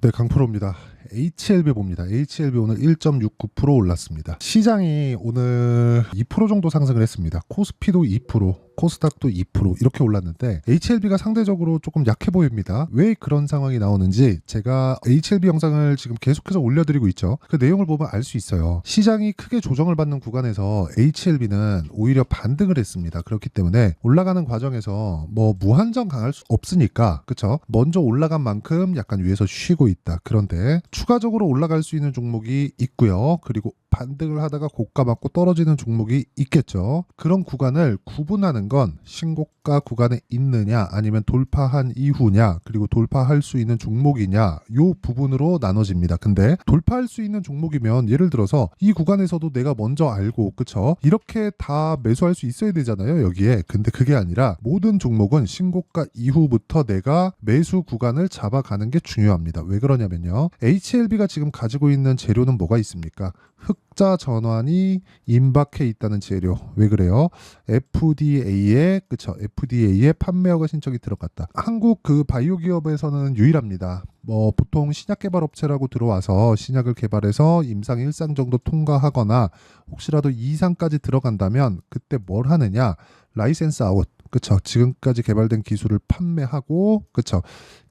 네, 강프로입니다. HLB 봅니다. HLB 오늘 1.69% 올랐습니다. 시장이 오늘 2% 정도 상승을 했습니다. 코스피도 2%, 코스닥도 2% 이렇게 올랐는데 HLB가 상대적으로 조금 약해 보입니다. 왜 그런 상황이 나오는지 제가 HLB 영상을 지금 계속해서 올려드리고 있죠. 그 내용을 보면 알 수 있어요. 시장이 크게 조정을 받는 구간에서 HLB는 오히려 반등을 했습니다. 그렇기 때문에 올라가는 과정에서 뭐 무한정 강할 수 없으니까, 그쵸? 먼저 올라간 만큼 약간 위에서 쉬고 있다. 그런데 추가적으로 올라갈 수 있는 종목이 있고요. 그리고 반등을 하다가 고가 맞고 떨어지는 종목이 있겠죠. 그런 구간을 구분하는 건 신고가 구간에 있느냐 아니면 돌파한 이후냐 그리고 돌파할 수 있는 종목이냐 요 부분으로 나눠집니다. 근데 돌파할 수 있는 종목이면 예를 들어서 이 구간에서도 내가 먼저 알고, 그쵸? 이렇게 다 매수할 수 있어야 되잖아요, 여기에. 근데 그게 아니라 모든 종목은 신고가 이후부터 내가 매수 구간을 잡아가는 게 중요합니다. 왜 그러냐면요, HLB가 지금 가지고 있는 재료는 뭐가 있습니까? 흑자 전환이 임박해 있다는 재료. 왜 그래요? FDA에, 그쵸? FDA에 판매 허가 신청이 들어갔다. 한국 그 바이오 기업에서는 유일합니다. 뭐 보통 신약 개발 업체라고 들어와서 신약을 개발해서 임상 1상 정도 통과하거나 혹시라도 2상까지 들어간다면 그때 뭘 하느냐? 라이센스 아웃. 그쵸? 지금까지 개발된 기술을 판매하고, 그쵸?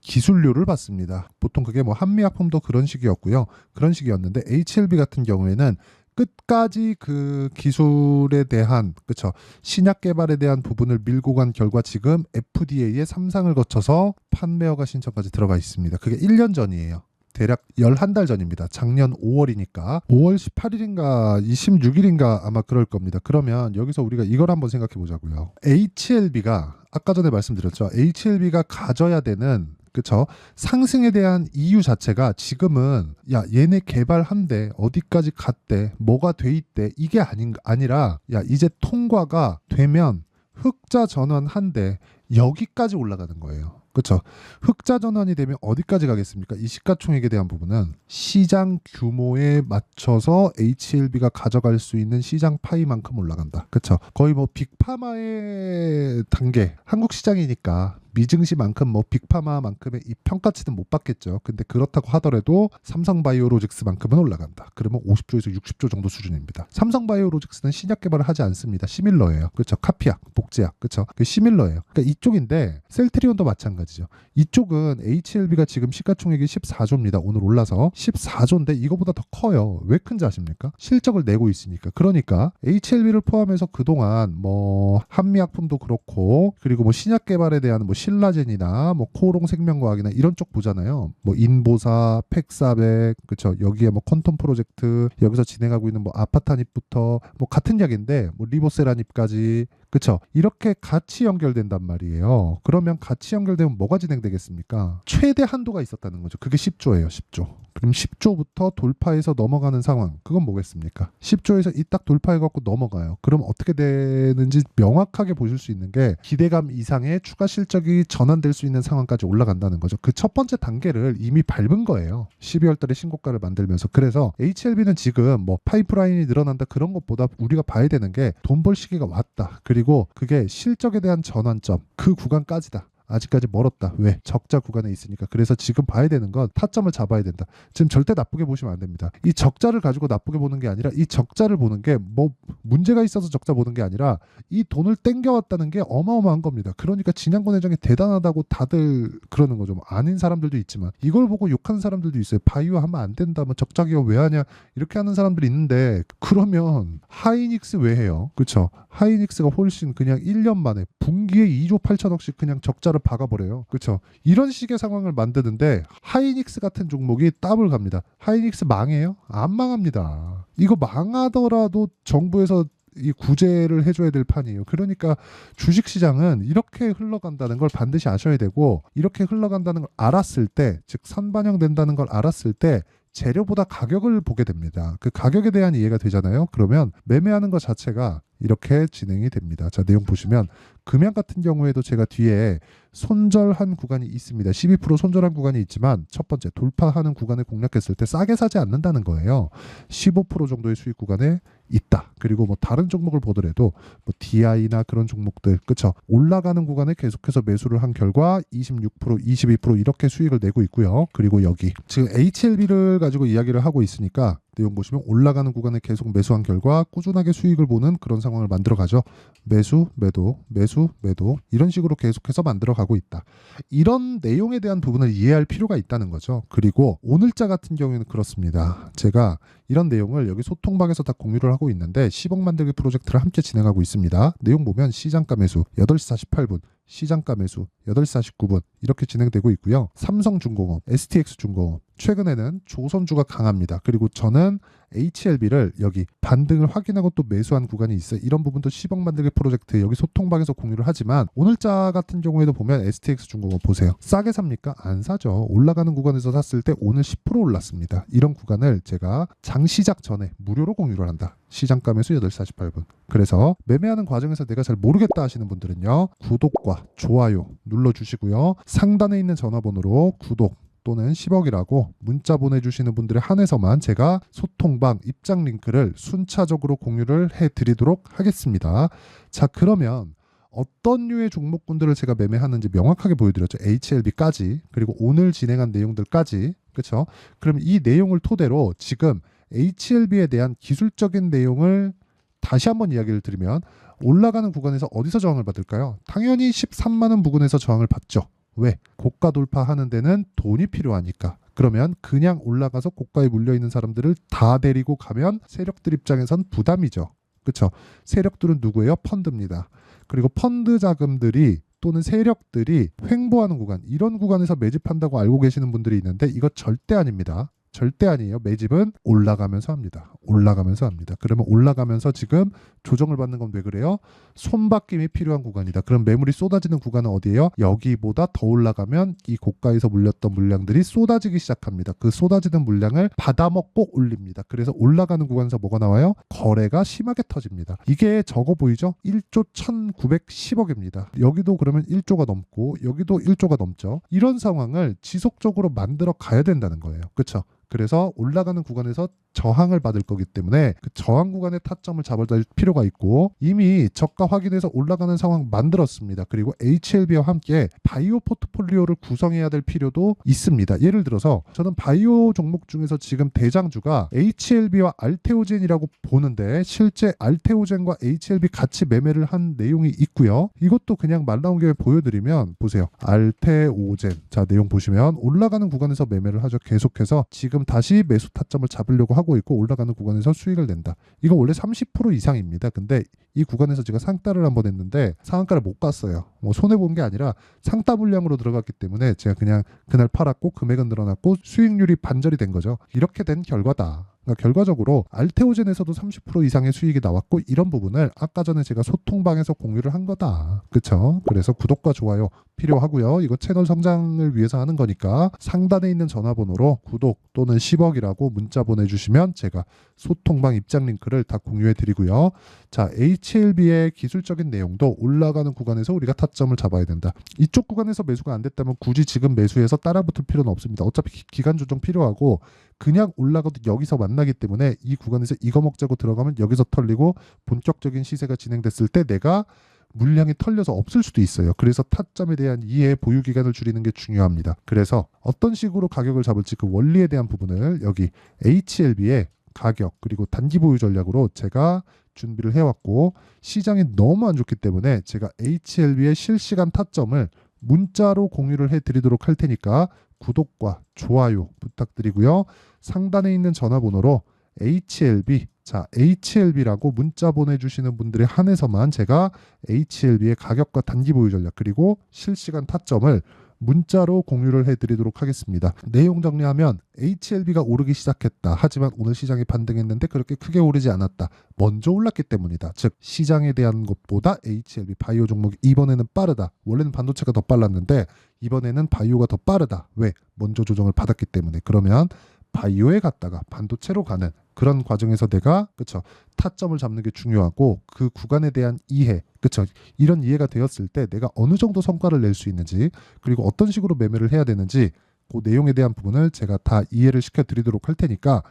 기술료를 받습니다. 보통 그게 뭐 한미약품도 그런 식이었고요. 그런 식이었는데 HLB 같은 경우에는 끝까지 그 기술에 대한, 그쵸? 신약 개발에 대한 부분을 밀고 간 결과 지금 FDA에 3상을 거쳐서 판매 허가 신청까지 들어가 있습니다. 그게 1년 전이에요. 대략 11달 전입니다. 작년 5월이니까 5월 18일인가 26일인가 아마 그럴 겁니다. 그러면 여기서 우리가 이걸 한번 생각해 보자고요. HLB가 아까 전에 말씀드렸죠. HLB가 가져야 되는, 그쵸? 상승에 대한 이유 자체가 지금은 야 얘네 개발한대, 어디까지 갔대, 뭐가 돼 있대, 이게 아니라 야 이제 통과가 되면 흑자 전환한대, 여기까지 올라가는 거예요. 그렇죠. 흑자 전환이 되면 어디까지 가겠습니까? 이 시가총액에 대한 부분은 시장 규모에 맞춰서 HLB가 가져갈 수 있는 시장 파이만큼 올라간다. 그렇죠. 거의 뭐 빅파마의 단계, 한국 시장이니까 미증시만큼 뭐 빅파마만큼의 이 평가치는 못 받겠죠. 근데 그렇다고 하더라도 삼성바이오로직스만큼은 올라간다. 그러면 50조에서 60조 정도 수준입니다. 삼성바이오로직스는 신약 개발을 하지 않습니다. 시밀러예요. 그렇죠. 카피약, 복제약, 그렇죠. 그 시밀러예요. 그러니까 이쪽인데 셀트리온도 마찬가지죠. 이쪽은 HLB가 지금 시가총액이 14조입니다. 오늘 올라서 14조인데 이거보다 더 커요. 왜 큰지 아십니까? 실적을 내고 있으니까. 그러니까 HLB를 포함해서 그동안 뭐 한미약품도 그렇고 그리고 뭐 신약 개발에 대한 뭐 신라젠이나 뭐 코오롱 생명과학이나 이런 쪽 보잖아요. 뭐 인보사, 팩사백, 그쵸? 여기에 뭐 퀀텀 프로젝트, 여기서 진행하고 있는 뭐 아파타닙부터 뭐 같은 약인데 뭐 리보세라닙까지, 그쵸? 이렇게 같이 연결된단 말이에요. 그러면 같이 연결되면 뭐가 진행되겠습니까? 최대 한도가 있었다는 거죠. 그게 10조예요, 10조. 그럼 10조부터 돌파해서 넘어가는 상황. 그건 뭐겠습니까? 10조에서 이 딱 돌파해갖고 넘어가요. 그럼 어떻게 되는지 명확하게 보실 수 있는 게 기대감 이상의 추가 실적이 전환될 수 있는 상황까지 올라간다는 거죠. 그 첫 번째 단계를 이미 밟은 거예요. 12월 달에 신고가를 만들면서. 그래서 HLB는 지금 뭐 파이프라인이 늘어난다 그런 것보다 우리가 봐야 되는 게 돈 벌 시기가 왔다. 그리고 그게 실적에 대한 전환점, 그 구간까지다. 아직까지 멀었다. 왜? 적자 구간에 있으니까. 그래서 지금 봐야 되는 건 타점을 잡아야 된다. 지금 절대 나쁘게 보시면 안 됩니다. 이 적자를 가지고 나쁘게 보는 게 아니라 이 적자를 보는 게 뭐 문제가 있어서 적자 보는 게 아니라 이 돈을 땡겨왔다는 게 어마어마한 겁니다. 그러니까 진양권 회장이 대단하다고 다들 그러는 거죠. 뭐 아닌 사람들도 있지만 이걸 보고 욕하는 사람들도 있어요. 바이오 하면 안 된다. 뭐 적자 기업 왜 하냐. 이렇게 하는 사람들이 있는데 그러면 하이닉스 왜 해요? 그렇죠. 하이닉스가 훨씬 그냥 1년 만에 분기에 2조 8천억씩 그냥 적자를 박아버려요. 그렇죠. 이런 식의 상황을 만드는데 하이닉스 같은 종목이 더블 갑니다. 하이닉스 망해요? 안 망합니다. 이거 망하더라도 정부에서 이 구제를 해줘야 될 판이에요. 그러니까 주식시장은 이렇게 흘러간다는 걸 반드시 아셔야 되고, 이렇게 흘러간다는 걸 알았을 때, 즉 선반영된다는 걸 알았을 때 재료보다 가격을 보게 됩니다. 그 가격에 대한 이해가 되잖아요. 그러면 매매하는 것 자체가 이렇게 진행이 됩니다. 자, 내용 보시면 금양 같은 경우에도 제가 뒤에 손절한 구간이 있습니다. 12% 손절한 구간이 있지만 첫 번째 돌파하는 구간을 공략했을 때 싸게 사지 않는다는 거예요. 15% 정도의 수익 구간에 있다. 그리고 뭐 다른 종목을 보더라도 뭐 DI나 그런 종목들 그쵸 올라가는 구간에 계속해서 매수를 한 결과 26%, 22% 이렇게 수익을 내고 있고요. 그리고 여기 지금 HLB를 가지고 이야기를 하고 있으니까 내용 보시면 올라가는 구간에 계속 매수한 결과 꾸준하게 수익을 보는 그런 상황을 만들어 가죠. 매수, 매도, 매수, 매도 이런 식으로 계속해서 만들어 가고 있다. 이런 내용에 대한 부분을 이해할 필요가 있다는 거죠. 그리고 오늘자 같은 경우에는 그렇습니다. 제가 이런 내용을 여기 소통방에서 다 공유를 하고 있는데 10억 만들기 프로젝트를 함께 진행하고 있습니다. 내용 보면 시장가 매수 8시 48분 시장가 매수 8시 49분 이렇게 진행되고 있고요. 삼성중공업, STX중공업 최근에는 조선주가 강합니다. 그리고 저는 HLB를 여기 반등을 확인하고 또 매수한 구간이 있어요. 이런 부분도 10억 만들기 프로젝트 여기 소통방에서 공유를 하지만 오늘자 같은 경우에도 보면 STX중공업 보세요. 싸게 삽니까? 안 사죠. 올라가는 구간에서 샀을 때 오늘 10% 올랐습니다. 이런 구간을 제가 장 시작 전에 무료로 공유를 한다. 시장가 매수 8시 48분. 그래서 매매하는 과정에서 내가 잘 모르겠다 하시는 분들은요. 구독과 좋아요 눌러주시고요. 상단에 있는 전화번호로 구독 또는 10억이라고 문자 보내주시는 분들에 한해서만 제가 소통방 입장 링크를 순차적으로 공유를 해드리도록 하겠습니다. 자 그러면 어떤 류의 종목군들을 제가 매매하는지 명확하게 보여드렸죠. HLB까지 그리고 오늘 진행한 내용들까지 그렇죠. 그럼 이 내용을 토대로 지금 HLB에 대한 기술적인 내용을 다시 한번 이야기를 드리면 올라가는 구간에서 어디서 저항을 받을까요? 당연히 13만 원 부근에서 저항을 받죠. 왜? 고가 돌파하는 데는 돈이 필요하니까. 그러면 그냥 올라가서 고가에 물려있는 사람들을 다 데리고 가면 세력들 입장에선 부담이죠. 그렇죠? 세력들은 누구예요? 펀드입니다. 그리고 펀드 자금들이 또는 세력들이 횡보하는 구간 이런 구간에서 매집한다고 알고 계시는 분들이 있는데 이거 절대 아닙니다. 절대 아니에요. 매집은 올라가면서 합니다. 올라가면서 합니다. 그러면 올라가면서 지금 조정을 받는 건 왜 그래요? 손바뀜이 필요한 구간이다. 그럼 매물이 쏟아지는 구간은 어디예요? 여기보다 더 올라가면 이 고가에서 물렸던 물량들이 쏟아지기 시작합니다. 그 쏟아지는 물량을 받아먹고 올립니다. 그래서 올라가는 구간에서 뭐가 나와요? 거래가 심하게 터집니다. 이게 적어 보이죠? 1조 1910억입니다. 여기도 그러면 1조가 넘고 여기도 1조가 넘죠. 이런 상황을 지속적으로 만들어 가야 된다는 거예요. 그렇죠? 그래서 올라가는 구간에서 저항을 받을 거기 때문에 그 저항 구간의 타점을 잡아야 될 필요가 있고 이미 저가 확인해서 올라가는 상황 만들었습니다. 그리고 HLB와 함께 바이오 포트폴리오를 구성해야 될 필요도 있습니다. 예를 들어서 저는 바이오 종목 중에서 지금 대장주가 HLB와 알테오젠이라고 보는데 실제 알테오젠과 HLB 같이 매매를 한 내용이 있고요. 이것도 그냥 말 나온 김에 보여드리면 보세요. 알테오젠 자 내용 보시면 올라가는 구간에서 매매를 하죠. 계속해서 지금 다시 매수 타점을 잡으려고 하고 있고 올라가는 구간에서 수익을 낸다. 이거 원래 30% 이상입니다. 근데 이 구간에서 제가 상따를 한번 했는데 상한가를 못 갔어요. 뭐 손해본 게 아니라 상따 물량으로 들어갔기 때문에 제가 그냥 그날 팔았고 금액은 늘어났고 수익률이 반절이 된 거죠. 이렇게 된 결과다. 그러니까 결과적으로 알테오젠에서도 30% 이상의 수익이 나왔고 이런 부분을 아까 전에 제가 소통방에서 공유를 한 거다. 그렇죠? 그래서 구독과 좋아요 필요하고요. 이거 채널 성장을 위해서 하는 거니까 상단에 있는 전화번호로 구독 또는 10억이라고 문자 보내주시면 제가 소통방 입장 링크를 다 공유해 드리고요. 자, HLB의 기술적인 내용도 올라가는 구간에서 우리가 타점을 잡아야 된다. 이쪽 구간에서 매수가 안 됐다면 굳이 지금 매수해서 따라붙을 필요는 없습니다. 어차피 기간 조정 필요하고 그냥 올라가도 여기서 만나기 때문에 이 구간에서 이거 먹자고 들어가면 여기서 털리고 본격적인 시세가 진행됐을 때 내가 물량이 털려서 없을 수도 있어요. 그래서 타점에 대한 이해, 보유 기간을 줄이는 게 중요합니다. 그래서 어떤 식으로 가격을 잡을지 그 원리에 대한 부분을 여기 HLB의 가격 그리고 단기 보유 전략으로 제가 준비를 해왔고 시장이 너무 안 좋기 때문에 제가 HLB의 실시간 타점을 문자로 공유를 해드리도록 할 테니까 구독과 좋아요 부탁드리고요. 상단에 있는 전화번호로 HLB 자 HLB라고 문자 보내주시는 분들에 한해서만 제가 HLB의 가격과 단기 보유 전략 그리고 실시간 타점을 문자로 공유를 해드리도록 하겠습니다. 내용 정리하면 HLB가 오르기 시작했다. 하지만 오늘 시장이 반등했는데 그렇게 크게 오르지 않았다. 먼저 올랐기 때문이다. 즉 시장에 대한 것보다 HLB 바이오 종목이 이번에는 빠르다. 원래는 반도체가 더 빨랐는데 이번에는 바이오가 더 빠르다. 왜? 먼저 조정을 받았기 때문에. 그러면 바이오에 갔다가 반도체로 가는 그런 과정에서 내가 그쵸 타점을 잡는 게 중요하고 그 구간에 대한 이해 그쵸 이런 이해가 되었을 때 내가 어느 정도 성과를 낼 수 있는지 그리고 어떤 식으로 매매를 해야 되는지 그 내용에 대한 부분을 제가 다 이해를 시켜 드리도록 할 테니까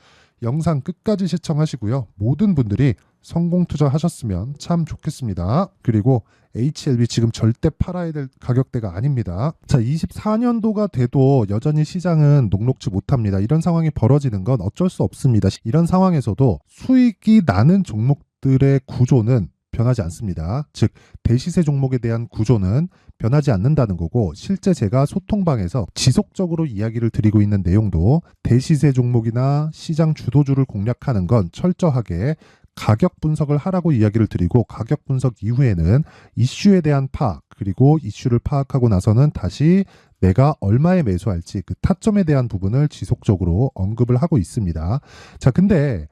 영상 끝까지 시청하시고요. 모든 분들이 성공 투자하셨으면 참 좋겠습니다. 그리고 HLB 지금 절대 팔아야 될 가격대가 아닙니다. 자, 24년도가 돼도 여전히 시장은 녹록지 못합니다. 이런 상황이 벌어지는 건 어쩔 수 없습니다. 이런 상황에서도 수익이 나는 종목들의 구조는 변하지 않습니다. 즉 대시세 종목에 대한 구조는 변하지 않는다는 거고 실제 제가 소통방에서 지속적으로 이야기를 드리고 있는 내용도 대시세 종목이나 시장 주도주를 공략하는 건 철저하게 가격 분석을 하라고 이야기를 드리고 가격 분석 이후에는 이슈에 대한 파악 그리고 이슈를 파악하고 나서는 다시 내가 얼마에 매수할지 그 타점에 대한 부분을 지속적으로 언급을 하고 있습니다. 자, 근데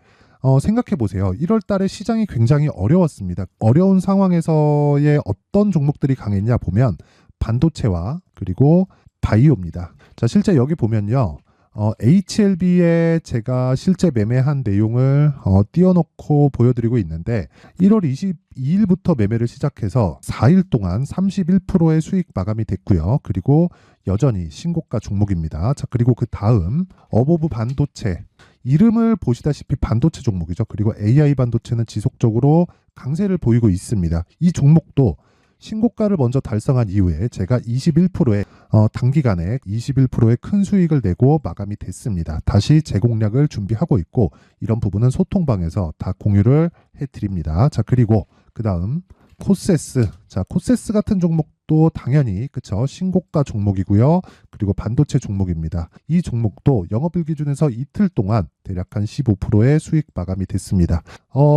생각해 보세요. 1월 달에 시장이 굉장히 어려웠습니다. 어려운 상황에서의 어떤 종목들이 강했냐 보면 반도체와 그리고 바이오입니다. 자, 실제 여기 보면요. HLB에 제가 실제 매매한 내용을 띄워놓고 보여드리고 있는데 1월 22일부터 매매를 시작해서 4일 동안 31%의 수익 마감이 됐고요. 그리고 여전히 신고가 종목입니다. 자, 그리고 그 다음 어보브 반도체 이름을 보시다시피 반도체 종목이죠. 그리고 AI 반도체는 지속적으로 강세를 보이고 있습니다. 이 종목도 신고가를 먼저 달성한 이후에 제가 21%의 단기간에 21%의 큰 수익을 내고 마감이 됐습니다. 다시 재공략을 준비하고 있고 이런 부분은 소통방에서 다 공유를 해드립니다. 자, 그리고 그 다음 코세스. 자, 코세스 같은 종목도 당연히 그쵸 신고가 종목이고요. 그리고 반도체 종목입니다. 이 종목도 영업일 기준에서 이틀 동안 대략 한 15%의 수익 마감이 됐습니다.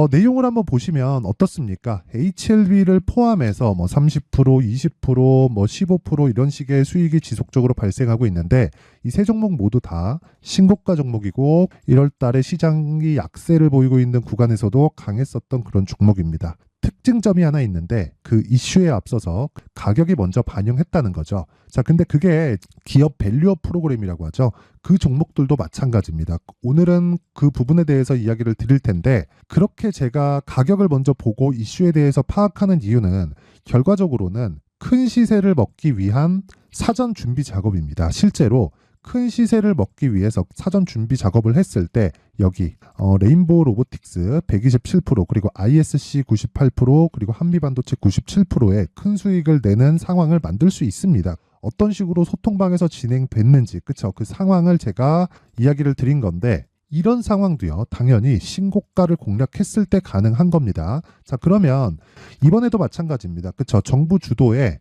내용을 한번 보시면 어떻습니까? HLB를 포함해서 뭐 30%, 20%, 뭐 15% 이런 식의 수익이 지속적으로 발생하고 있는데 이 세 종목 모두 다 신고가 종목이고 1월 달에 시장이 약세를 보이고 있는 구간에서도 강했었던 그런 종목입니다. 특징점이 하나 있는데 그 이슈에 앞서서 가격이 먼저 반영했다는 거죠. 자, 근데 그게 기업 밸류업 프로그램이라고 하죠. 그 종목들도 마찬가지입니다. 오늘은 그 부분에 대해서 이야기를 드릴 텐데 그렇게 제가 가격을 먼저 보고 이슈에 대해서 파악하는 이유는 결과적으로는 큰 시세를 먹기 위한 사전 준비 작업입니다. 실제로 큰 시세를 먹기 위해서 사전 준비 작업을 했을 때 여기 레인보우 로보틱스 127% 그리고 ISC 98% 그리고 한미반도체 97%의 큰 수익을 내는 상황을 만들 수 있습니다. 어떤 식으로 소통방에서 진행됐는지 그쵸 그 상황을 제가 이야기를 드린 건데 이런 상황도요 당연히 신고가를 공략했을 때 가능한 겁니다. 자, 그러면 이번에도 마찬가지입니다. 그쵸 정부 주도의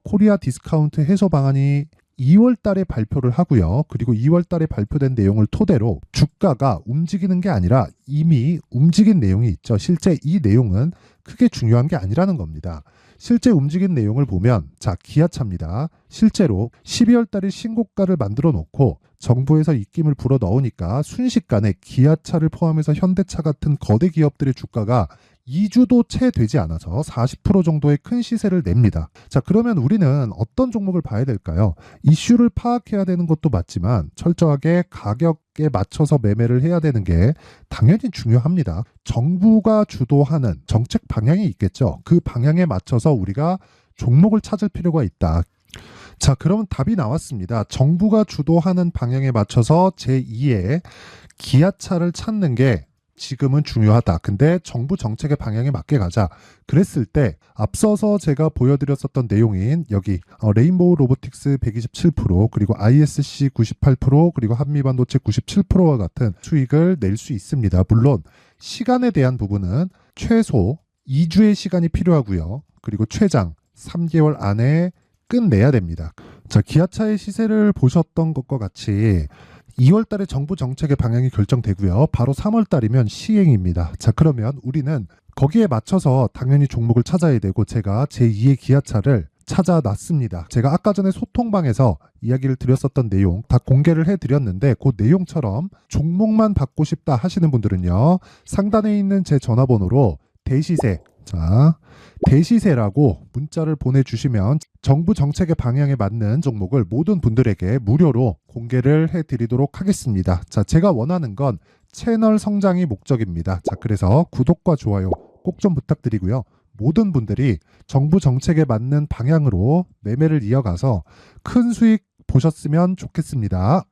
코리아 디스카운트 해소 방안이 2월 달에 발표를 하고요. 그리고 2월 달에 발표된 내용을 토대로 주가가 움직이는 게 아니라 이미 움직인 내용이 있죠. 실제 이 내용은 크게 중요한 게 아니라는 겁니다. 실제 움직인 내용을 보면 자, 기아차입니다. 실제로 12월 달에 신고가를 만들어 놓고 정부에서 입김을 불어 넣으니까 순식간에 기아차를 포함해서 현대차 같은 거대 기업들의 주가가 2주도 채 되지 않아서 40% 정도의 큰 시세를 냅니다. 자, 그러면 우리는 어떤 종목을 봐야 될까요? 이슈를 파악해야 되는 것도 맞지만 철저하게 가격에 맞춰서 매매를 해야 되는 게 당연히 중요합니다. 정부가 주도하는 정책 방향이 있겠죠. 그 방향에 맞춰서 우리가 종목을 찾을 필요가 있다. 자, 그러면 답이 나왔습니다. 정부가 주도하는 방향에 맞춰서 제2의 기아차를 찾는 게 지금은 중요하다. 근데 정부 정책의 방향에 맞게 가자. 그랬을 때 앞서서 제가 보여드렸었던 내용인 여기 레인보우 로보틱스 127% 그리고 ISC 98% 그리고 한미반도체 97%와 같은 수익을 낼 수 있습니다. 물론 시간에 대한 부분은 최소 2주의 시간이 필요하고요. 그리고 최장 3개월 안에 끝내야 됩니다. 자, 기아차의 시세를 보셨던 것과 같이 2월 달에 정부 정책의 방향이 결정되고요. 바로 3월 달이면 시행입니다. 자, 그러면 우리는 거기에 맞춰서 당연히 종목을 찾아야 되고 제가 제2의 기아차를 찾아놨습니다. 제가 아까 전에 소통방에서 이야기를 드렸었던 내용 다 공개를 해드렸는데 그 내용처럼 종목만 받고 싶다 하시는 분들은요. 상단에 있는 제 전화번호로 대시세 자 대시세라고 문자를 보내주시면 정부 정책의 방향에 맞는 종목을 모든 분들에게 무료로 공개를 해드리도록 하겠습니다. 자, 제가 원하는 건 채널 성장이 목적입니다. 자, 그래서 구독과 좋아요 꼭 좀 부탁드리고요. 모든 분들이 정부 정책에 맞는 방향으로 매매를 이어가서 큰 수익 보셨으면 좋겠습니다.